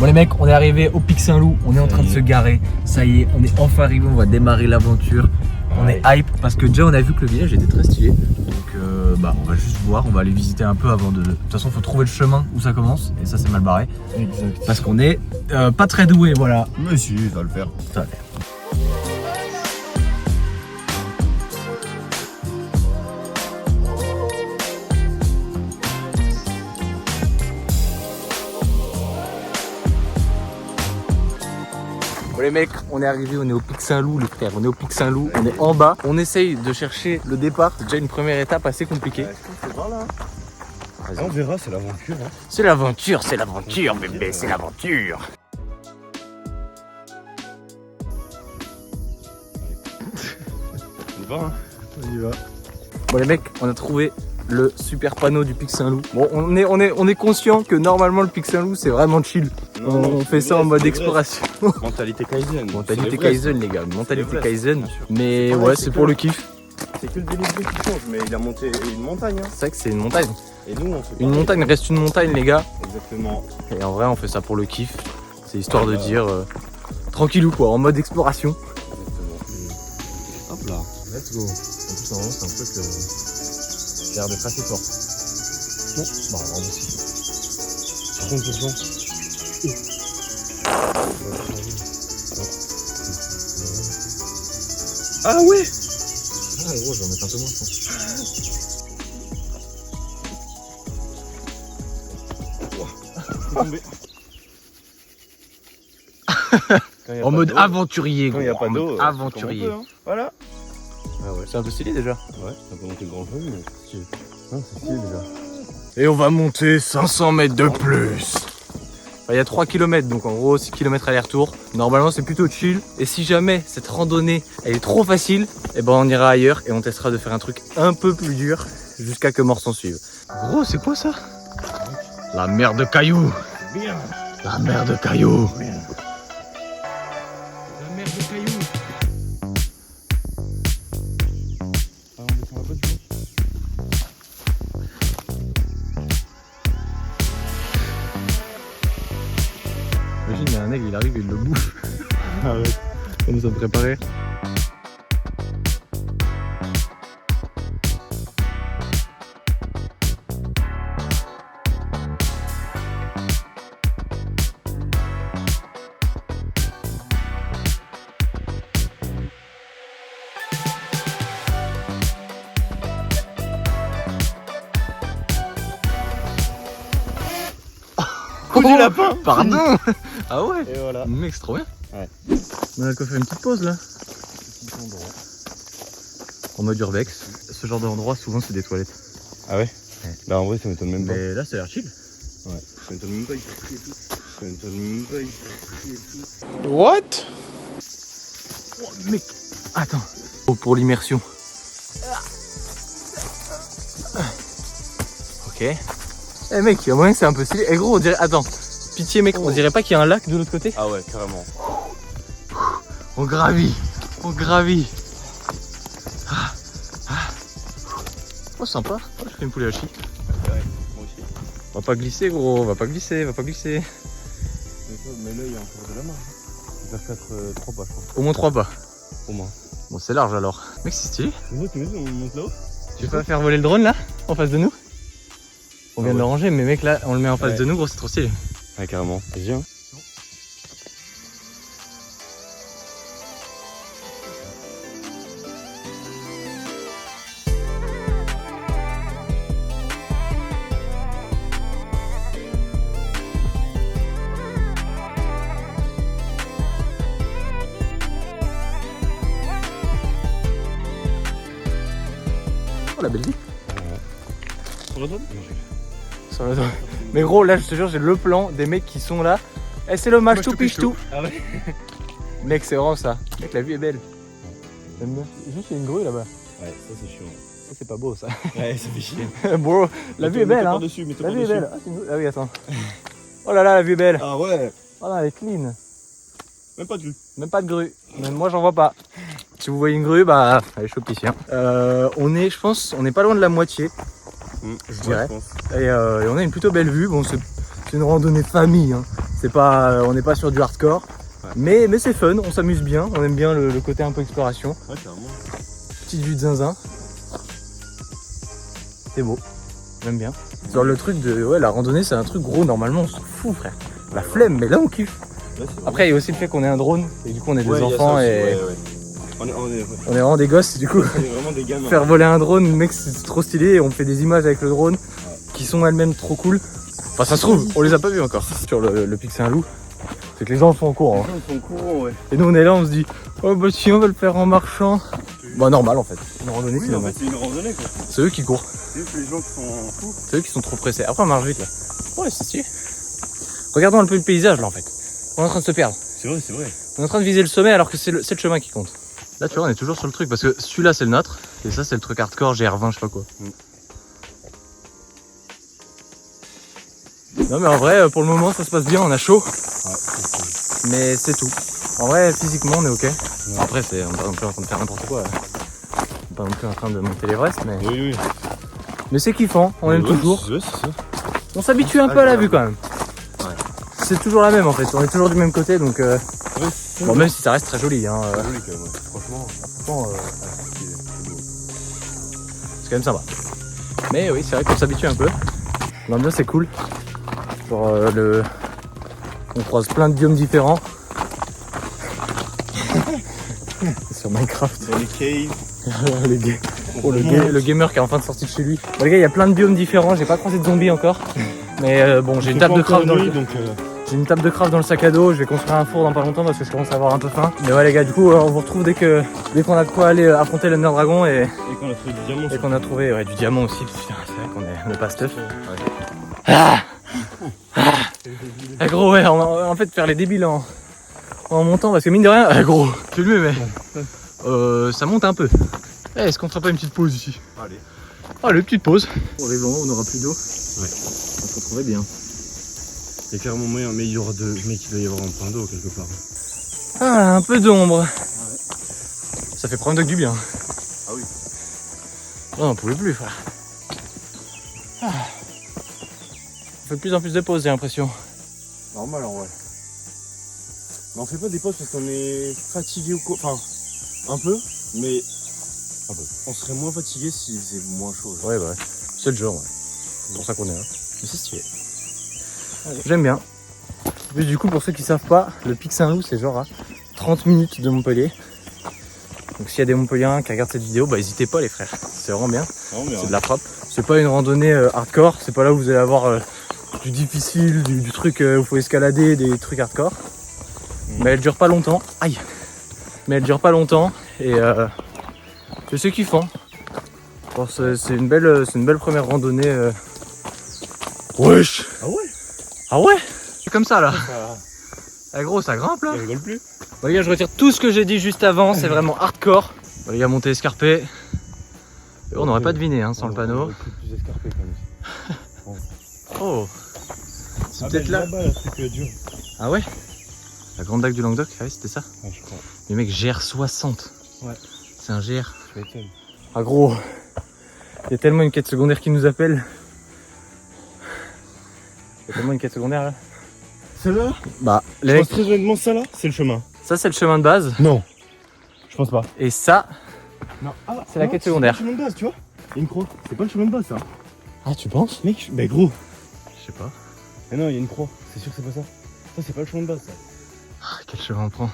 Bon les mecs, on est arrivé au Pic Saint-Loup, on est en train de se garer. Ça y est, on est enfin arrivé, on va démarrer l'aventure. On est hype parce que déjà on a vu que le village était très stylé. Donc on va juste voir, on va aller visiter un peu avant de... De toute façon il faut trouver le chemin où ça commence et ça c'est mal barré. Exact. Parce qu'on est pas très doué, voilà. Mais si, ça va le faire. Ça va faire. Bon les mecs, on est arrivé, on est au Pic Saint-Loup les frères, on est au Pic Saint-Loup, on est en bas. On essaye de chercher le départ, c'est déjà une première étape assez compliquée. On verra, c'est l'aventure. Hein. C'est l'aventure bébé, c'est l'aventure. On y va, hein. On y va. Bon les mecs, on a trouvé le super panneau du Pic Saint-Loup. Bon, on est conscient que normalement le Pic Saint-Loup c'est vraiment chill. On fait ça en mode exploration. Mentalité Kaizen. Mentalité Kaizen les gars, mentalité Kaizen. Mais ouais, c'est pour le kiff. C'est que le dénivelé qui change, mais il a monté une montagne. Hein. C'est vrai que c'est une montagne. Et nous, on fait Une montagne reste une montagne les gars. Exactement. Et en vrai on fait ça pour le kiff. C'est histoire de dire tranquillou quoi, en mode exploration. Exactement. Hop là. Let's go. En plus normalement c'est un truc qui a l'air d'être assez fort. Non, bah alors aussi. 30%. Ah ouais. Ah gros, je vais en mettre un peu moins je pense. En mode aventurier Quand gros. il n'y a pas d'eau, aventurier. hein. Voilà. Ah ouais, c'est un peu stylé déjà. Ouais, ça peut monter grand jeu, mais c'est stylé. Non, c'est stylé déjà. Et on va monter 500 mètres de plus. Il y a 3 km, donc en gros 6 km aller-retour. Normalement c'est plutôt chill. Et si jamais cette randonnée elle est trop facile, et ben on ira ailleurs et on testera de faire un truc un peu plus dur jusqu'à que mort s'en suive. Gros, c'est quoi ça? La mer de cailloux. Bien. La mer de cailloux. Bien. La mer de cailloux. Ah, on descend un peu du coup. Imagine, il y a un aigle, il arrive et il le bouffe. Arrête. On nous a préparé. Coup du lapin. Pardon. Ah ouais. Et voilà. Mec, c'est trop bien. Ouais. On a qu'à faire une petite pause là. En mode urbex. Ce genre d'endroit, souvent, c'est des toilettes. Ah ouais. Ouais. Bah en vrai, ça m'étonne même pas. Mais là, ça a l'air chill. Ouais. Ça m'étonne même pas. Ça m'étonne même pas. What? Oh, mec. Attends. Oh, pour l'immersion. Ok. Eh mec, il y a moyen que c'est un peu stylé. Eh gros, on dirait... Attends. Pitié mec, on dirait pas qu'il y a un lac de l'autre côté? Ah ouais, carrément. On gravit. On gravit. Oh sympa. Oh, je fais une poulet hachis. Ouais, moi aussi. On va pas glisser gros, va pas glisser, va pas glisser. Mais là, il y a encore de la marge. Vers 3 pas, je crois. Au moins 3 pas. Au moins. Bon c'est large alors. Mec c'est stylé. Tu vois, tu on monte là-haut? Tu veux pas faire voler le drone là? En face de nous? On vient Ah de le ouais. ranger mais mec là on le met en face Ouais. de nous gros, c'est trop stylé. Ouais, carrément. Viens. Oh la belle vie. On retourne? Sur le drone. Mais gros là je te jure j'ai le plan des mecs qui sont là. Eh c'est le match tout piche tout. Ah ouais. Mec c'est vraiment ça. Mec la vue est belle. J'aime bien. Juste il y a une grue là-bas. Ouais, ça c'est chiant. Ça c'est pas beau ça. Ouais, ça fait chier. Bro, la vue est belle hein. Dessus, La vue est belle. Ah, c'est une grue. Ah oui attends. Oh là là la vue est belle. Ah ouais. Oh non elle est clean. Même pas de grue. Même pas de grue. Même moi j'en vois pas. Si vous voyez une grue, bah allez chope ici. Hein. On est, je pense, on est pas loin de la moitié, je dirais. pense. Et on a une plutôt belle vue. Bon, c'est une randonnée famille. Hein. On n'est pas sur du hardcore. Ouais. Mais c'est fun, on s'amuse bien, on aime bien le côté un peu exploration. Ouais, carrément. Petite vue de zinzin. C'est beau, j'aime bien. Sur le truc de la randonnée, c'est un truc gros, normalement on s'en fout, frère. La flemme, mais là on kiffe. Ouais, après, il y a aussi le fait qu'on ait un drone et du coup on est des enfants et on est vraiment des gosses. Du coup, on est vraiment des gamins. Faire voler un drone, mec, c'est trop stylé et on fait des images avec le drone qui sont elles-mêmes trop cool. Enfin, ça se trouve, on les a pas vus encore sur le Pic Saint-Loup. C'est que les gens font en courant. Les gens font en courant, ouais. Et nous on est là, on se dit, oh bah si on va le faire en marchant. Bah normal en fait. Une randonnée, oui, en fait, c'est une randonnée quoi. C'est eux qui courent. C'est eux les gens qui sont fous. C'est eux qui sont trop pressés. Après on marche vite là. Ouais, c'est stylé. Regardons un peu le paysage là en fait. On est en train de se perdre. C'est vrai, c'est vrai. On est en train de viser le sommet alors que c'est le chemin qui compte. Là tu vois, on est toujours sur le truc parce que celui-là c'est le nôtre et ça c'est le truc hardcore GR20, je sais pas quoi. Non mais en vrai, pour le moment ça se passe bien, on a chaud. Ouais, mais c'est tout. En vrai, physiquement on est ok. Ouais. Après, on est pas non plus en train de faire n'importe quoi. On est pas non plus en train de monter l'Everest, mais... Oui. Mais c'est kiffant, on aime toujours. Ouais, c'est ça. On s'habitue un peu à la vue quand même. Ouais. C'est toujours la même en fait, on est toujours du même côté donc... Bon, même si ça reste très joli. Hein, très joli quand même, ouais. Franchement, c'est quand même sympa. Mais oui, c'est vrai qu'on s'habitue un peu. L'ambiance est cool. Genre on croise plein de biomes différents. Sur Minecraft. Dans les caves. le gamer qui est enfin de sortir de chez lui. Bon les gars, il y a plein de biomes différents. J'ai pas croisé de zombies encore. Mais bon, j'ai une table de craft dans J'ai une table de craft dans le sac à dos. Je vais construire un four dans pas longtemps parce que je commence à avoir un peu faim. Mais ouais les gars, du coup on vous retrouve dès qu'on a de quoi aller affronter l'Under Dragon et qu'on a trouvé du diamant. Et qu'on a trouvé du diamant aussi. Putain, c'est vrai qu'on est pas stuff. Ouais. Ah gros, ouais, en fait faire les débiles en montant parce que mine de rien, gros, c'est lui mais ça monte un peu. Est-ce qu'on fera pas une petite pause ici? Allez, petite pause. On arrive en haut, on n'aura plus d'eau. Ouais. On se retrouverait bien. Il y a clairement moyen, mais il doit y avoir un point d'eau quelque part. Ah, un peu d'ombre. Ah ouais. Ça fait prendre du bien. Ah oui. Non, on pouvait plus, frère. On fait de plus en plus de pauses, j'ai l'impression. Normal en vrai. Mais on fait pas des pauses parce qu'on est fatigué ou quoi. Enfin, un peu, mais un peu. On serait moins fatigué s'il faisait moins chaud. Ouais, bah ouais. C'est le genre, ouais. C'est pour ça qu'on est là. Mais c'est stylé. J'aime bien. Et du coup, pour ceux qui savent pas, le Pic Saint-Loup, c'est genre à 30 minutes de Montpellier. Donc s'il y a des Montpelliérains qui regardent cette vidéo, bah n'hésitez pas les frères. C'est vraiment bien. C'est de la frappe. C'est pas une randonnée hardcore. C'est pas là où vous allez avoir du difficile, du truc où il faut escalader, des trucs hardcore. Mais elle dure pas longtemps. Aïe. Mais elle dure pas longtemps et c'est kiffant. Bon, c'est une belle première randonnée. Wesh. Ah ouais. Ah ouais. C'est comme ça là. Ah gros, ça grimpe là. Ça rigole plus. Bon les gars, je retire tout ce que j'ai dit juste avant. C'est vraiment hardcore. Bon, les gars, montée escarpée. Et on n'aurait pas deviné hein, sans le panneau. Plus escarpé quand même. Oh. C'est peut-être là. Là-bas, le truc dur. Ah ouais. La grande dague du Languedoc, ouais, c'était ça. Ouais, je crois. Mais mec, GR60. Ouais. C'est un GR. Je m'étonne. Ah gros. Il y a tellement une quête secondaire qui nous appelle. Il y a tellement une quête secondaire là. Celle-là? Bah, je pense très honnêtement, ça là, c'est le chemin. Ça, c'est le chemin de base. Non. Je pense pas. Et ça, c'est la quête secondaire. C'est le chemin de base, tu vois. Il y a une croix. C'est pas le chemin de base, ça. Ah, tu penses? Mec, bah gros. Je sais pas. Mais non, il y a une croix. C'est sûr que c'est pas ça. Ça, c'est pas le chemin de base, ça. Ah, quel chemin on prend?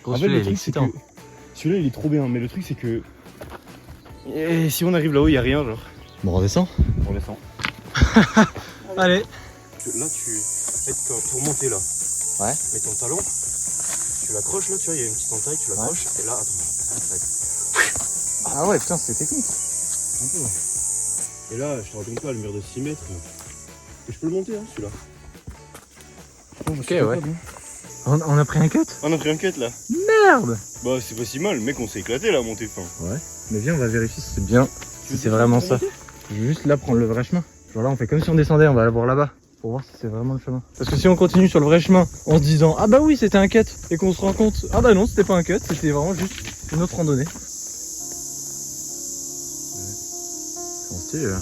Gros, en fait, le truc, c'est que... Celui-là, il est trop bien. Mais le truc, c'est que... Et si on arrive là-haut, il y a rien, genre. Bon, on redescend. On descend. Allez. Là, pour monter là. Ouais. Mets ton talon. Tu l'accroches là, tu vois, il y a une petite entaille, tu l'accroches. Ouais. Et là, attends. Ah ouais, putain, c'est technique. Un peu, ouais. Et là, je te raconte pas, le mur de 6 mètres. Et je peux le monter, hein, celui-là. Ok, ouais. On a pris un cut? On a pris un cut là. Merde. Bah, c'est pas si mal, mec, on s'est éclaté là à monter fin. Ouais. Mais viens, on va vérifier si c'est bien. Si c'est vraiment ça. Je vais juste là prendre le vrai chemin. Genre là, on fait comme si on descendait, on va aller voir là-bas. Pour voir si c'est vraiment le chemin. Parce que si on continue sur le vrai chemin en se disant ah bah oui c'était un cut et qu'on se rend compte ah bah non c'était pas un cut, c'était vraiment juste une autre randonnée. Ouais. C'est stylé là. Ouais,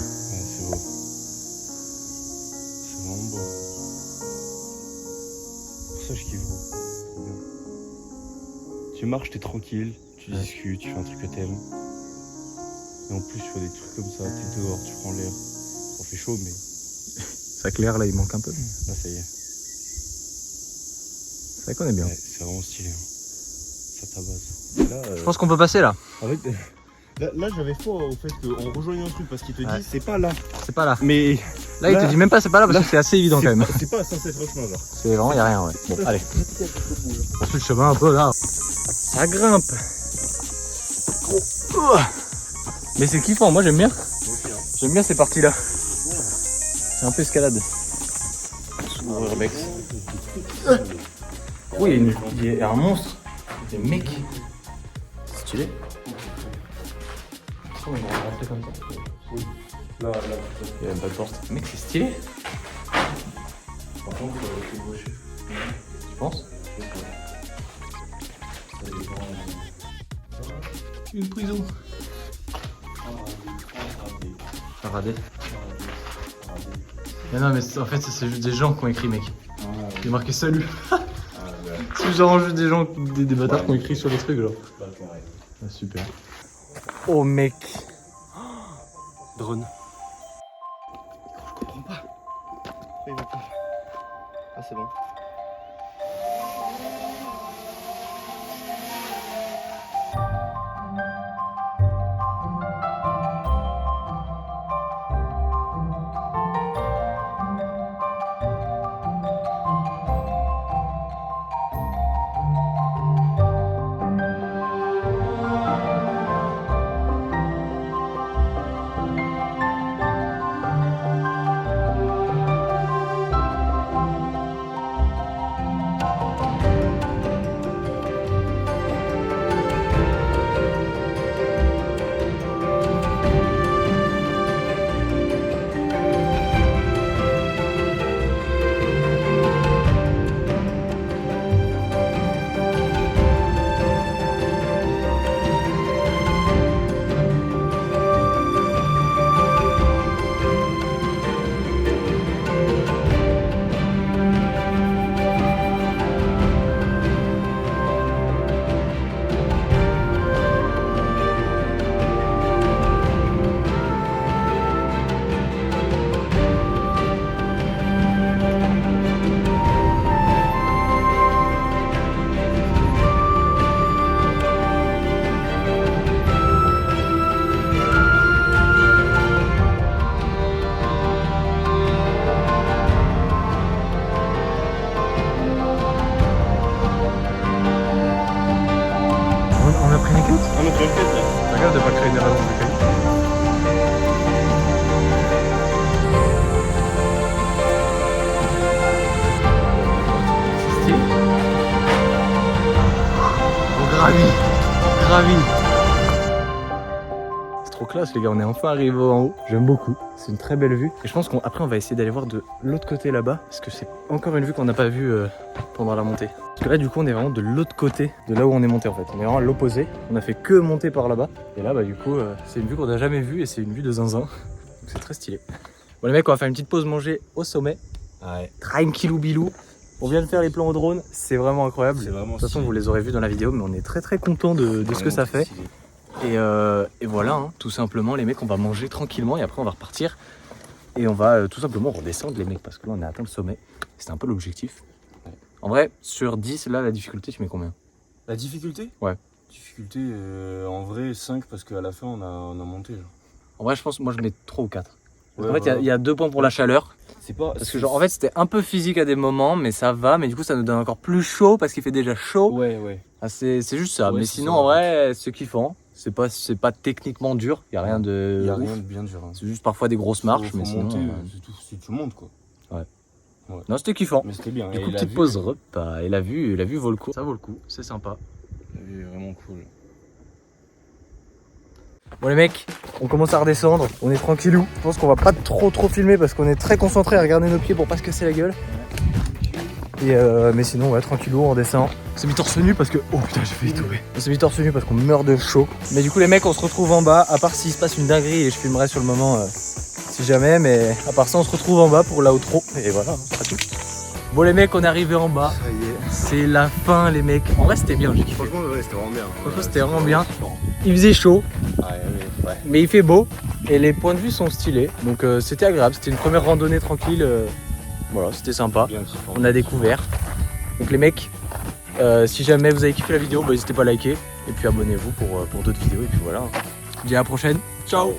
c'est beau. C'est vraiment beau. Tu marches, t'es tranquille, tu discutes, tu fais un truc que t'aimes. Et en plus, tu fais des trucs comme ça, t'es dehors, tu prends l'air. On fait chaud, mais Ça claire là, il manque un peu. là, ça y est. C'est vrai qu'on est bien. Ouais, c'est vraiment stylé. Hein. Ça tabasse. Là, Je pense qu'on peut passer là. avec... là j'avais foi au fait qu'on rejoigne un truc parce qu'il te dit c'est pas là. C'est pas là. Mais Là, il te dit même pas c'est pas là parce que c'est assez évident quand même. C'est pas censé être un chemin, genre. C'est vraiment, y a rien, ouais. Bon, allez. On suit le chemin un peu là. Ça grimpe. Mais c'est kiffant, moi j'aime bien. J'aime bien ces parties-là. C'est un peu escalade. Oui, il y a un monstre. Des mecs. Stylé. On va rentrer comme ça. Là. Il y a même pas de porte. Mec, c'est stylé. Par contre, c'est gaucher. Tu penses? Une prison. Paradis. Mais non, mais en fait, c'est juste des gens qui ont écrit, mec. Il y a marqué salut. C'est genre juste des gens, des bâtards qui ont écrit sur les trucs, genre. Ah, super. Oh, mec. Drone. Je comprends pas. Il va pas. Ah, c'est bon. On a pris une quête? Ah, mais tu as fait là. Regarde de pas créer des rallonges de cailloux. C'est stylé. On gravit. C'est trop classe les gars, on est enfin arrivé en haut. J'aime beaucoup, c'est une très belle vue. Et je pense qu'après on va essayer d'aller voir de l'autre côté là-bas. Parce que c'est encore une vue qu'on n'a pas vue pendant la montée. Parce que là du coup on est vraiment de l'autre côté de là où on est monté en fait. On est vraiment à l'opposé, on a fait que monter par là-bas. Et là bah du coup c'est une vue qu'on n'a jamais vue et c'est une vue de zinzin. Donc c'est très stylé. Bon les mecs, on va faire une petite pause manger au sommet. Ouais. Tranquillou bilou. On vient de faire les plans au drone, c'est vraiment incroyable. C'est vraiment de toute façon vous les aurez vus dans la vidéo, mais on est très content de ce que ça fait. Et voilà, hein, tout simplement les mecs, on va manger tranquillement et après on va repartir. Et on va tout simplement redescendre les mecs, parce que là on a atteint le sommet. C'était un peu l'objectif. Ouais. En vrai, sur 10, là la difficulté tu mets combien? La difficulté? Ouais. Difficulté, en vrai 5 parce qu'à la fin on a monté. Genre. En vrai je pense, moi je mets trop au 4. Ouais, en fait il y a 2 points pour la chaleur. C'est pas... Parce que genre en fait c'était un peu physique à des moments, mais ça va. Mais du coup ça nous donne encore plus chaud parce qu'il fait déjà chaud. Ouais. Ah, c'est juste ça. Ouais, mais sinon en vrai c'est kiffant. C'est pas techniquement dur. Il y a rien de... Y a rien de bien dur. Hein. C'est juste parfois des grosses marches, mais monter, sinon... c'est tout, si tu montes quoi. Ouais. Non c'était kiffant. Mais c'était bien. Du coup petite pause repas. Et la vue vaut le coup. Ça vaut le coup, c'est sympa. La vue est vraiment cool. Bon les mecs, on commence à redescendre, on est tranquillou. Je pense qu'on va pas trop filmer parce qu'on est très concentré à regarder nos pieds pour pas se casser la gueule. Et mais sinon ouais, tranquillou, on redescend. On s'est mis torse nu parce que... Oh putain, j'ai failli tomber. On s'est mis torse nu parce qu'on meurt de chaud. Mais du coup les mecs, on se retrouve en bas, à part s'il se passe une dinguerie et je filmerai sur le moment si jamais. Mais à part ça, on se retrouve en bas pour l'outro. Et voilà, à tout. Bon les mecs, on est arrivé en bas. Ça y est. C'est la fin les mecs. En vrai c'était bien, j'ai kiffé. Franchement, ouais, c'était vraiment bien. Franchement, c'était vraiment bien. Il faisait chaud, Ouais. mais il fait beau. Et les points de vue sont stylés. Donc c'était agréable, c'était une première randonnée tranquille. Voilà, c'était sympa. Bien kiffant. On a découvert. Donc les mecs, si jamais vous avez kiffé la vidéo, bah, n'hésitez pas à liker. Et puis abonnez-vous pour d'autres vidéos. Et puis voilà. Je dis à la prochaine. Ciao.